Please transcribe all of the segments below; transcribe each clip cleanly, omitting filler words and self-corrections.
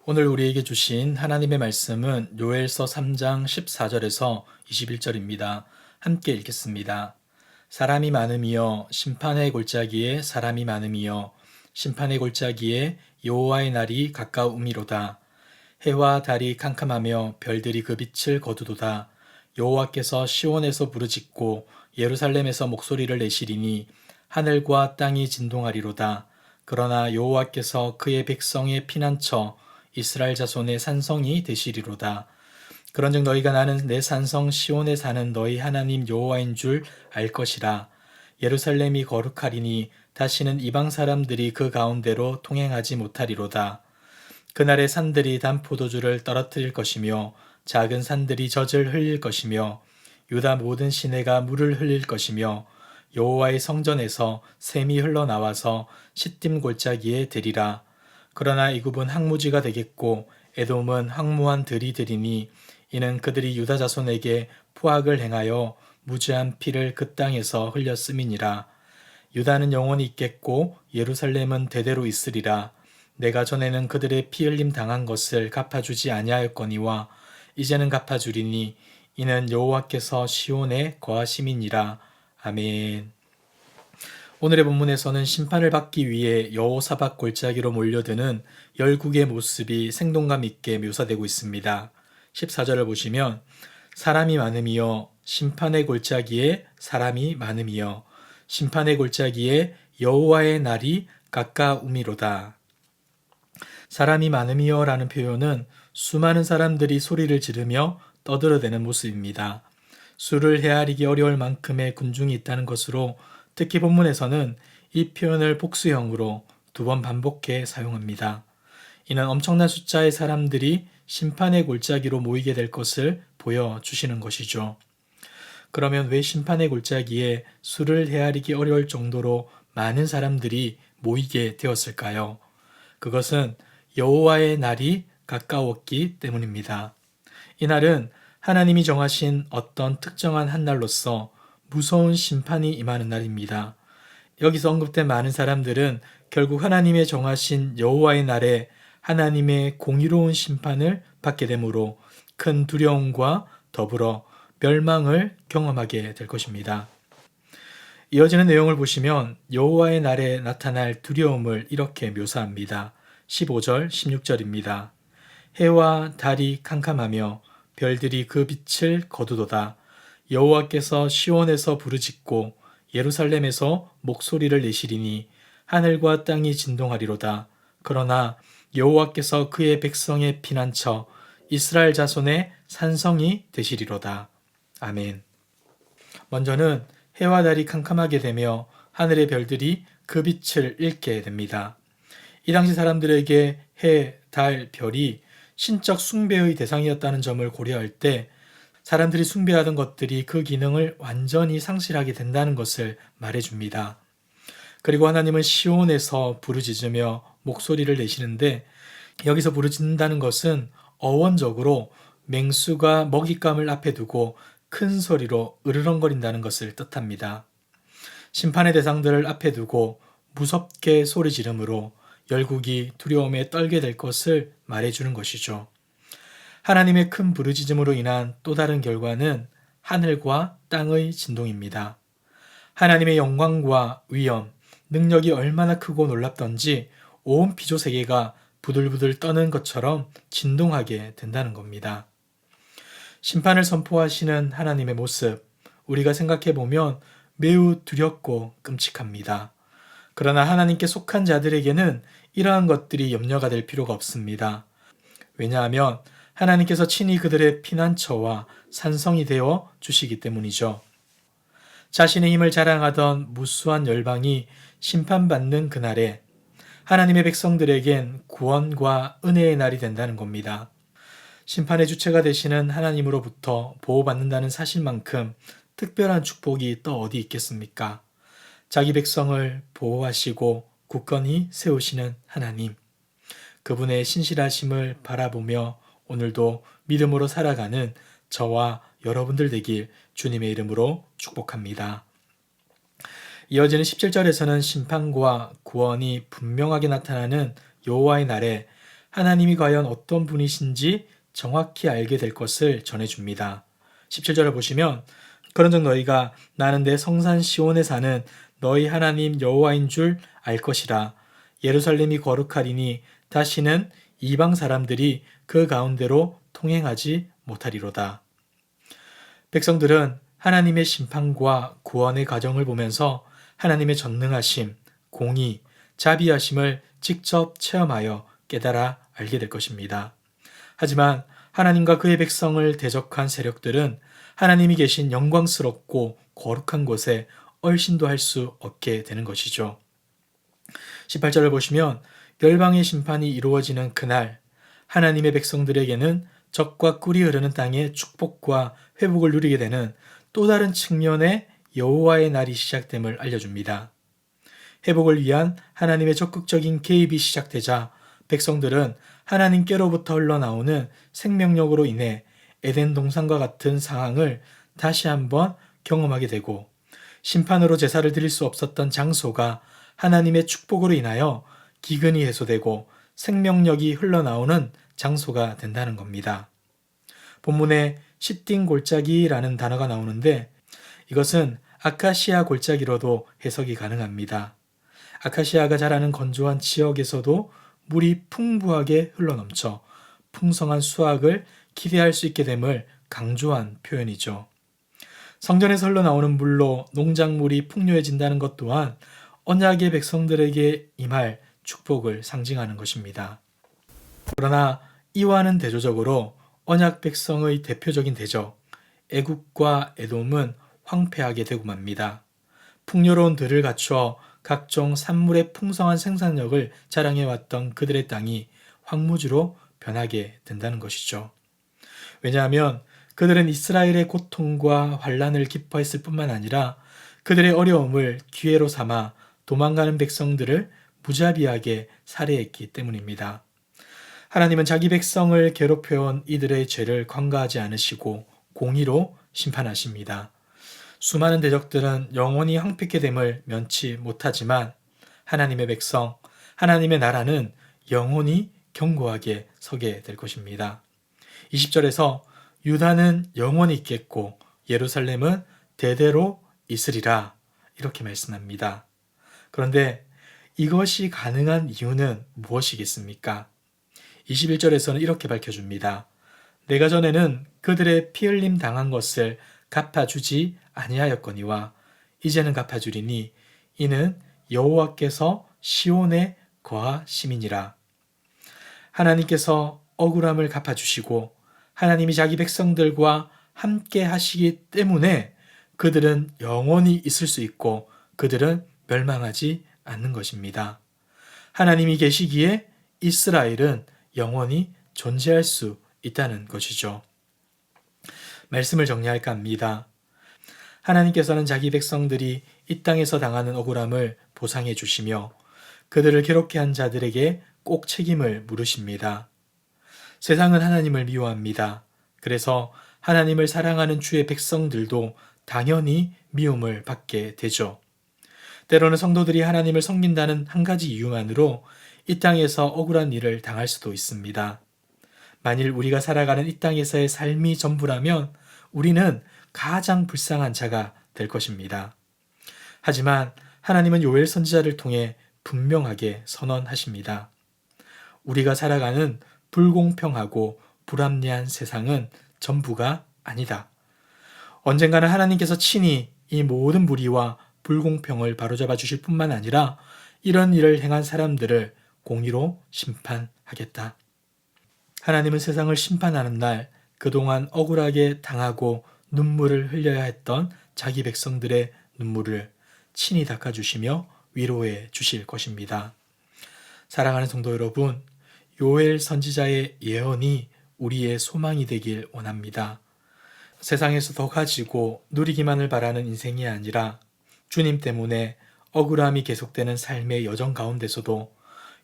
오늘 우리에게 주신 하나님의 말씀은 요엘서 3장 14절에서 21절입니다. 함께 읽겠습니다. 사람이 많음이여 심판의 골짜기에 사람이 많음이여 심판의 골짜기에 여호와의 날이 가까우미로다. 해와 달이 캄캄하며 별들이 그 빛을 거두도다. 여호와께서 시온에서 부르짖고 예루살렘에서 목소리를 내시리니 하늘과 땅이 진동하리로다. 그러나 여호와께서 그의 백성의 피난처 이스라엘 자손의 산성이 되시리로다. 그런즉 너희가 나는 내 산성 시온에 사는 너희 하나님 여호와인 줄 알 것이라. 예루살렘이 거룩하리니 다시는 이방 사람들이 그 가운데로 통행하지 못하리로다. 그날의 산들이 단 포도주를 떨어뜨릴 것이며 작은 산들이 젖을 흘릴 것이며 유다 모든 시내가 물을 흘릴 것이며 여호와의 성전에서 샘이 흘러나와서 시딤 골짜기에 되리라. 그러나 이굽은 항무지가 되겠고 에돔은 황무한 들이 되리니 이는 그들이 유다 자손에게 포악을 행하여 무죄한 피를 그 땅에서 흘렸음이니라. 유다는 영원히 있겠고 예루살렘은 대대로 있으리라. 내가 전에는 그들의 피 흘림 당한 것을 갚아주지 아니하였거니와 이제는 갚아주리니 이는 여호와께서 시온에 거하심이니라. 아멘. 오늘의 본문에서는 심판을 받기 위해 여호사밧 골짜기로 몰려드는 열국의 모습이 생동감 있게 묘사되고 있습니다. 14절을 보시면 사람이 많음이여 심판의 골짜기에 사람이 많음이여 심판의 골짜기에 여호와의 날이 가까우미로다. 사람이 많음이여 라는 표현은 수많은 사람들이 소리를 지르며 떠들어대는 모습입니다. 수를 헤아리기 어려울 만큼의 군중이 있다는 것으로 특히 본문에서는 이 표현을 복수형으로 2번 반복해 사용합니다. 이는 엄청난 숫자의 사람들이 심판의 골짜기로 모이게 될 것을 보여주시는 것이죠. 그러면 왜 심판의 골짜기에 수를 헤아리기 어려울 정도로 많은 사람들이 모이게 되었을까요? 그것은 여호와의 날이 가까웠기 때문입니다. 이 날은 하나님이 정하신 어떤 특정한 한 날로서 무서운 심판이 임하는 날입니다. 여기서 언급된 많은 사람들은 결국 하나님의 정하신 여호와의 날에 하나님의 공의로운 심판을 받게 되므로 큰 두려움과 더불어 멸망을 경험하게 될 것입니다. 이어지는 내용을 보시면 여호와의 날에 나타날 두려움을 이렇게 묘사합니다. 15절, 16절입니다. 해와 달이 캄캄하며 별들이 그 빛을 거두도다. 여호와께서 시온에서 부르짖고 예루살렘에서 목소리를 내시리니 하늘과 땅이 진동하리로다. 그러나 여호와께서 그의 백성의 피난처 이스라엘 자손의 산성이 되시리로다. 아멘. 먼저는 해와 달이 캄캄하게 되며 하늘의 별들이 그 빛을 잃게 됩니다. 이 당시 사람들에게 해, 달, 별이 신적 숭배의 대상이었다는 점을 고려할 때 사람들이 숭배하던 것들이 그 기능을 완전히 상실하게 된다는 것을 말해줍니다. 그리고 하나님은 시온에서 부르짖으며 목소리를 내시는데 여기서 부르짖는다는 것은 어원적으로 맹수가 먹잇감을 앞에 두고 큰 소리로 으르렁거린다는 것을 뜻합니다. 심판의 대상들을 앞에 두고 무섭게 소리 지름으로 열국이 두려움에 떨게 될 것을 말해주는 것이죠. 하나님의 큰 부르짖음으로 인한 또 다른 결과는 하늘과 땅의 진동입니다. 하나님의 영광과 위엄, 능력이 얼마나 크고 놀랍던지 온 피조 세계가 부들부들 떠는 것처럼 진동하게 된다는 겁니다. 심판을 선포하시는 하나님의 모습, 우리가 생각해보면 매우 두렵고 끔찍합니다. 그러나 하나님께 속한 자들에게는 이러한 것들이 염려가 될 필요가 없습니다. 왜냐하면 하나님께서 친히 그들의 피난처와 산성이 되어 주시기 때문이죠. 자신의 힘을 자랑하던 무수한 열방이 심판받는 그날에 하나님의 백성들에겐 구원과 은혜의 날이 된다는 겁니다. 심판의 주체가 되시는 하나님으로부터 보호받는다는 사실만큼 특별한 축복이 또 어디 있겠습니까? 자기 백성을 보호하시고 굳건히 세우시는 하나님, 그분의 신실하심을 바라보며 오늘도 믿음으로 살아가는 저와 여러분들 되길 주님의 이름으로 축복합니다. 이어지는 17절에서는 심판과 구원이 분명하게 나타나는 여호와의 날에 하나님이 과연 어떤 분이신지 정확히 알게 될 것을 전해줍니다. 17절을 보시면 그런즉 너희가 나는 내 성산 시온에 사는 너희 하나님 여호와인 줄 알 것이라. 예루살렘이 거룩하리니 다시는 이방 사람들이 그 가운데로 통행하지 못하리로다. 백성들은 하나님의 심판과 구원의 과정을 보면서 하나님의 전능하심, 공의, 자비하심을 직접 체험하여 깨달아 알게 될 것입니다. 하지만 하나님과 그의 백성을 대적한 세력들은 하나님이 계신 영광스럽고 거룩한 곳에 얼씬도 할 수 없게 되는 것이죠. 18절을 보시면 열방의 심판이 이루어지는 그날 하나님의 백성들에게는 적과 꿀이 흐르는 땅의 축복과 회복을 누리게 되는 또 다른 측면의 여호와의 날이 시작됨을 알려줍니다. 회복을 위한 하나님의 적극적인 개입이 시작되자 백성들은 하나님께로부터 흘러나오는 생명력으로 인해 에덴 동산과 같은 상황을 다시 한번 경험하게 되고 심판으로 제사를 드릴 수 없었던 장소가 하나님의 축복으로 인하여 기근이 해소되고 생명력이 흘러나오는 장소가 된다는 겁니다. 본문에 시띵 골짜기라는 단어가 나오는데 이것은 아카시아 골짜기로도 해석이 가능합니다. 아카시아가 자라는 건조한 지역에서도 물이 풍부하게 흘러넘쳐 풍성한 수확을 기대할 수 있게 됨을 강조한 표현이죠. 성전에서 흘러나오는 물로 농작물이 풍요해진다는 것 또한 언약의 백성들에게 임할 축복을 상징하는 것입니다. 그러나 이와는 대조적으로 언약 백성의 대표적인 대적 애굽과 에돔은 황폐하게 되고 맙니다. 풍요로운 들을 갖추어 각종 산물의 풍성한 생산력을 자랑해왔던 그들의 땅이 황무지로 변하게 된다는 것이죠. 왜냐하면 그들은 이스라엘의 고통과 환란을 기뻐했을 뿐만 아니라 그들의 어려움을 기회로 삼아 도망가는 백성들을 무자비하게 살해했기 때문입니다. 하나님은 자기 백성을 괴롭혀온 이들의 죄를 관가하지 않으시고 공의로 심판하십니다. 수많은 대적들은 영원히 황폐케 됨을 면치 못하지만 하나님의 백성, 하나님의 나라는 영원히 견고하게 서게 될 것입니다. 20절에서 유다는 영원히 있겠고 예루살렘은 대대로 있으리라 이렇게 말씀합니다. 그런데 이것이 가능한 이유는 무엇이겠습니까? 21절에서는 이렇게 밝혀줍니다. 내가 전에는 그들의 피 흘림 당한 것을 갚아주지 아니하였거니와 이제는 갚아주리니 이는 여호와께서 시온에 거하심이니라. 하나님께서 억울함을 갚아주시고 하나님이 자기 백성들과 함께 하시기 때문에 그들은 영원히 있을 수 있고 그들은 멸망하지 않는 것입니다. 하나님이 계시기에 이스라엘은 영원히 존재할 수 있다는 것이죠. 말씀을 정리할까 합니다. 하나님께서는 자기 백성들이 이 땅에서 당하는 억울함을 보상해 주시며 그들을 괴롭게 한 자들에게 꼭 책임을 물으십니다. 세상은 하나님을 미워합니다. 그래서 하나님을 사랑하는 주의 백성들도 당연히 미움을 받게 되죠. 때로는 성도들이 하나님을 섬긴다는 한 가지 이유만으로 이 땅에서 억울한 일을 당할 수도 있습니다. 만일 우리가 살아가는 이 땅에서의 삶이 전부라면 우리는 가장 불쌍한 자가 될 것입니다. 하지만 하나님은 요엘 선지자를 통해 분명하게 선언하십니다. 우리가 살아가는 불공평하고 불합리한 세상은 전부가 아니다. 언젠가는 하나님께서 친히 이 모든 불의와 불공평을 바로잡아 주실 뿐만 아니라 이런 일을 행한 사람들을 공의로 심판하겠다. 하나님은 세상을 심판하는 날 그동안 억울하게 당하고 눈물을 흘려야 했던 자기 백성들의 눈물을 친히 닦아주시며 위로해 주실 것입니다. 사랑하는 성도 여러분, 요엘 선지자의 예언이 우리의 소망이 되길 원합니다. 세상에서 더 가지고 누리기만을 바라는 인생이 아니라 주님 때문에 억울함이 계속되는 삶의 여정 가운데서도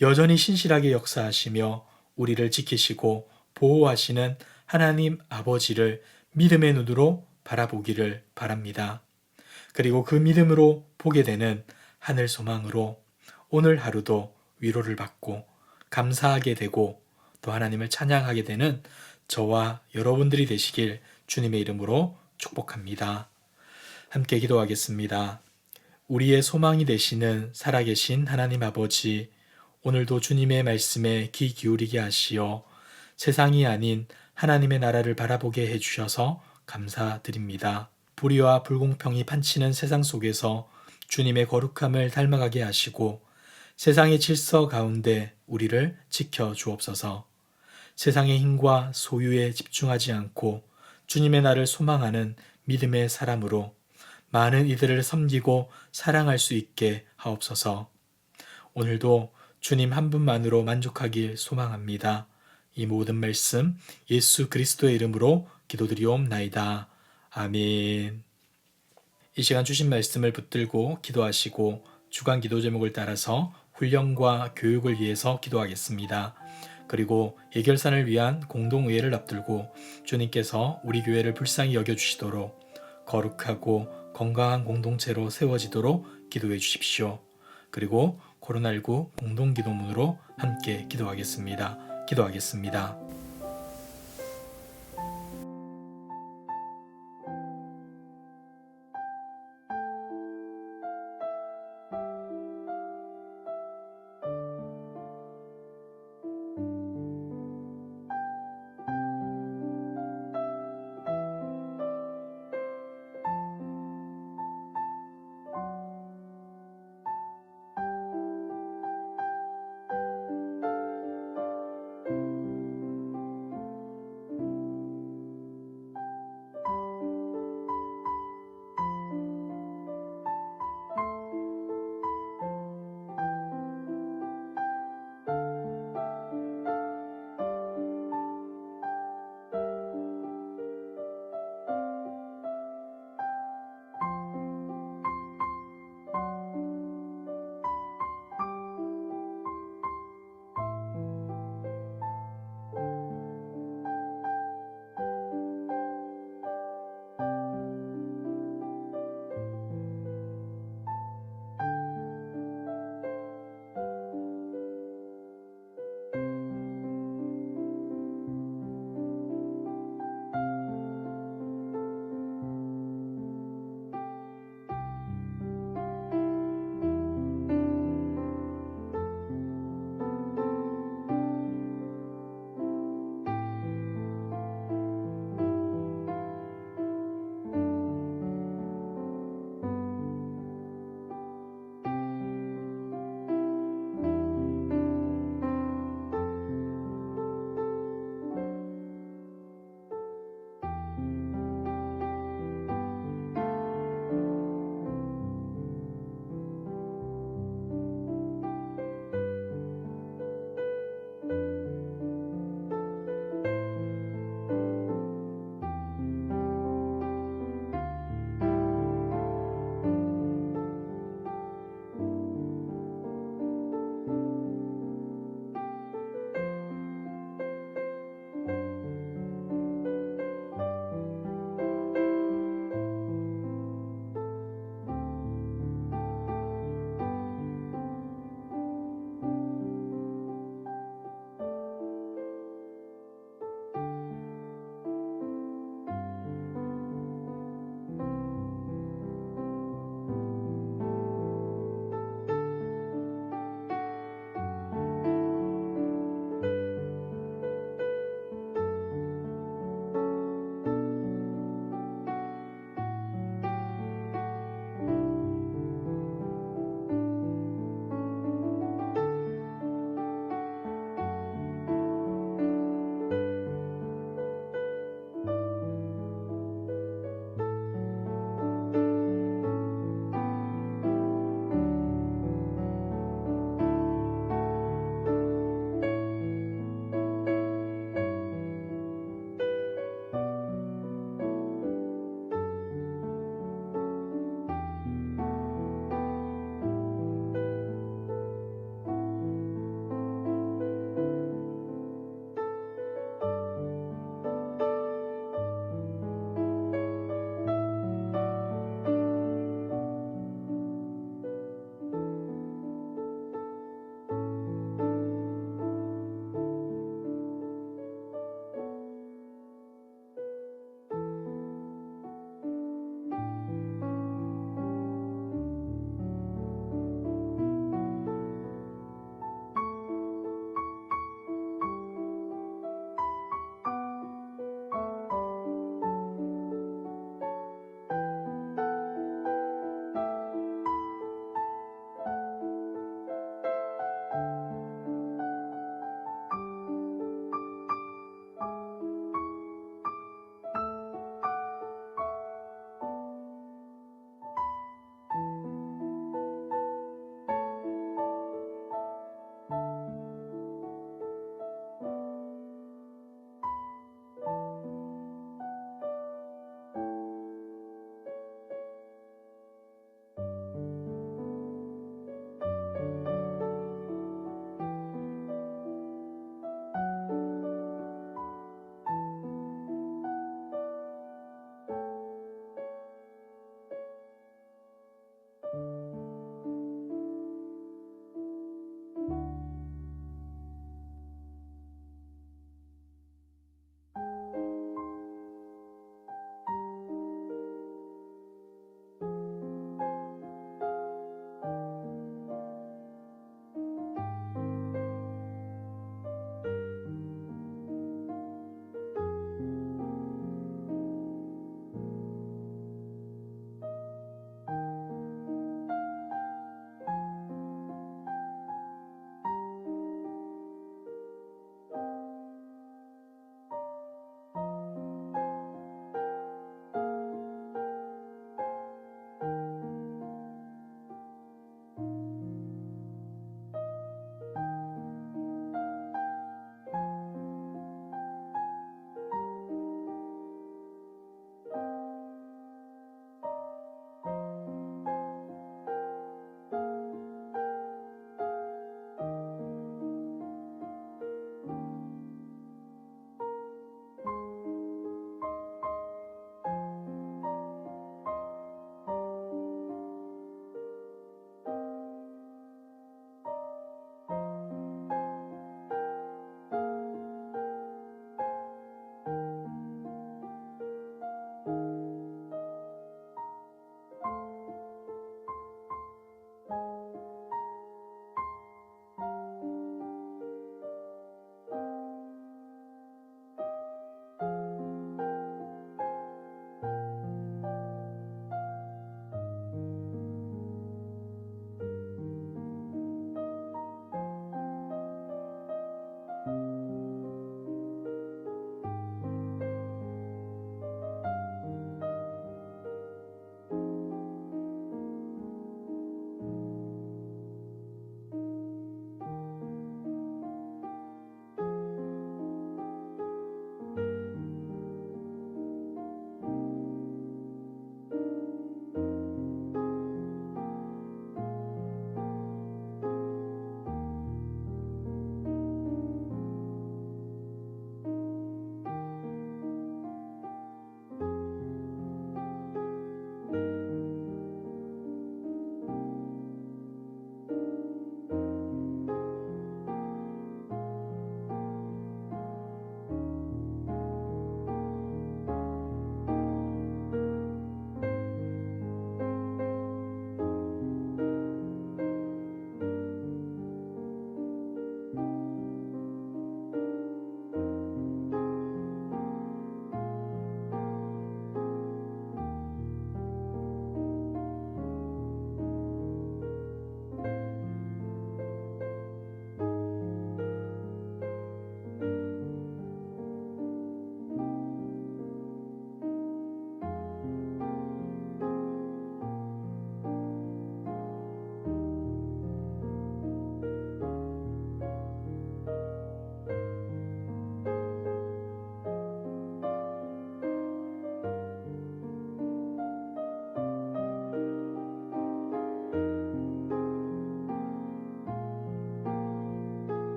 여전히 신실하게 역사하시며 우리를 지키시고 보호하시는 하나님 아버지를 믿음의 눈으로 바라보기를 바랍니다. 그리고 그 믿음으로 보게 되는 하늘 소망으로 오늘 하루도 위로를 받고 감사하게 되고 또 하나님을 찬양하게 되는 저와 여러분들이 되시길 주님의 이름으로 축복합니다. 함께 기도하겠습니다. 우리의 소망이 되시는 살아계신 하나님 아버지, 오늘도 주님의 말씀에 귀 기울이게 하시어 세상이 아닌 하나님의 나라를 바라보게 해주셔서 감사드립니다. 불의와 불공평이 판치는 세상 속에서 주님의 거룩함을 닮아가게 하시고 세상의 질서 가운데 우리를 지켜 주옵소서. 세상의 힘과 소유에 집중하지 않고 주님의 나를 소망하는 믿음의 사람으로 많은 이들을 섬기고 사랑할 수 있게 하옵소서. 오늘도 주님 한 분만으로 만족하길 소망합니다. 이 모든 말씀 예수 그리스도의 이름으로 기도드리옵나이다. 아멘. 이 시간 주신 말씀을 붙들고 기도하시고 주간 기도 제목을 따라서 훈련과 교육을 위해서 기도하겠습니다. 그리고 예결산을 위한 공동의회를 앞두고 주님께서 우리 교회를 불쌍히 여겨주시도록 거룩하고 건강한 공동체로 세워지도록 기도해 주십시오. 그리고 코로나19 공동기도문으로 함께 기도하겠습니다.